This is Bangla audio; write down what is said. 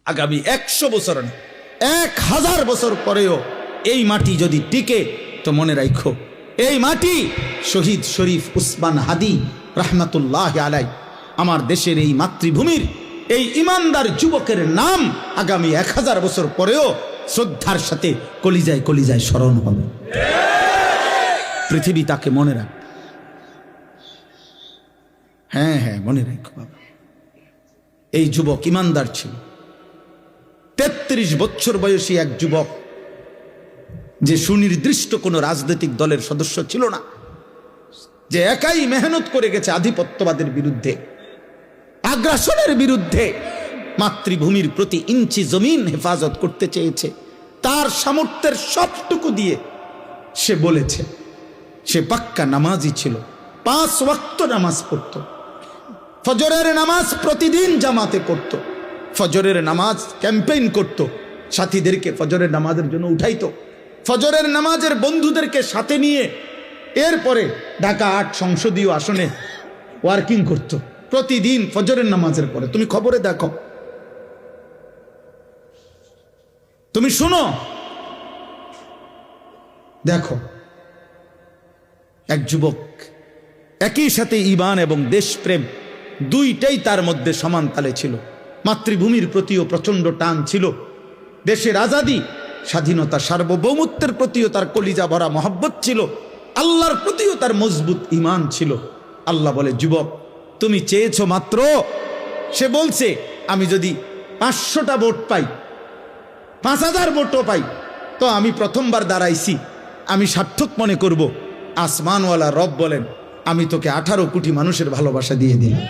আগামী 100 বছর না, 1000 বছর পরেও এই মাটি যদি টিকে, তো মনে রাখো এই মাটি শহীদ শরীফ উসমান হাদি রহমতুল্লাহ আলাই আমার দেশের এই মাতৃভূমির এই ইমানদার যুবকের নাম আগামী 1000 বছর পরেও শ্রদ্ধার সাথে কলিজায় কলিজায় স্মরণ হবে। পৃথিবী তাকে মনে রাখ। হ্যাঁ হ্যাঁ, মনে রাখো বাবা, এই যুবক ইমানদার ছিল। 33 বছর বয়সী এক যুবক, যে সুনির্দিষ্ট কোনো রাজনৈতিক দলের সদস্য ছিল না, যে একাই মেহনত করে গেছে আধিপত্যবাদের বিরুদ্ধে, আগ্রাসনের বিরুদ্ধে, মাতৃভূমির প্রতি ইঞ্চি জমিন হেফাজত করতে চেয়েছে। তার সামর্থ্যের সবটুকু দিয়ে সে বলেছে, সে পাক্কা নামাজি ছিল, 5 ওয়াক্ত নামাজ পড়ত, ফজরের নামাজ প্রতিদিন জামাতে করত, ফজরের নামাজ ক্যাম্পেইন করত, সাথীদেরকে ফজরের নামাজের জন্য উঠাইতো, ফজরের নামাজের বন্ধুদেরকে সাথে নিয়ে এরপরে ঢাকা 8 সংসদীয় আসনে ওয়ার্কিং করত প্রতিদিন ফজরের নামাজের পরে। তুমি খবরে দেখো, তুমি শুনো, দেখো এক যুবক একই সাথে ঈমান এবং দেশপ্রেম দুইটাই তার মধ্যে সমান তালে ছিল। মাতৃভূমির প্রতিও প্রচন্ড টান ছিল, দেশের আজাদি স্বাধীনতা সার্বভৌমত্বের প্রতিও তার কলিজা ভরা মহব্বত ছিল, আল্লাহর প্রতিও তার মজবুত ঈমান ছিল। আল্লাহ বলে, যুবক তুমি চেয়েছো মাত্র, সে বলছে আমি যদি 500টা ভোট পাই, 5000 ভোটও পাই, তো আমি প্রথমবার দাঁড়াইছি, আমি সার্থক মনে করব। আসমানওয়ালা রব বলেন, আমি তোকে 18 কোটি মানুষের ভালোবাসা দিয়ে দিলাম।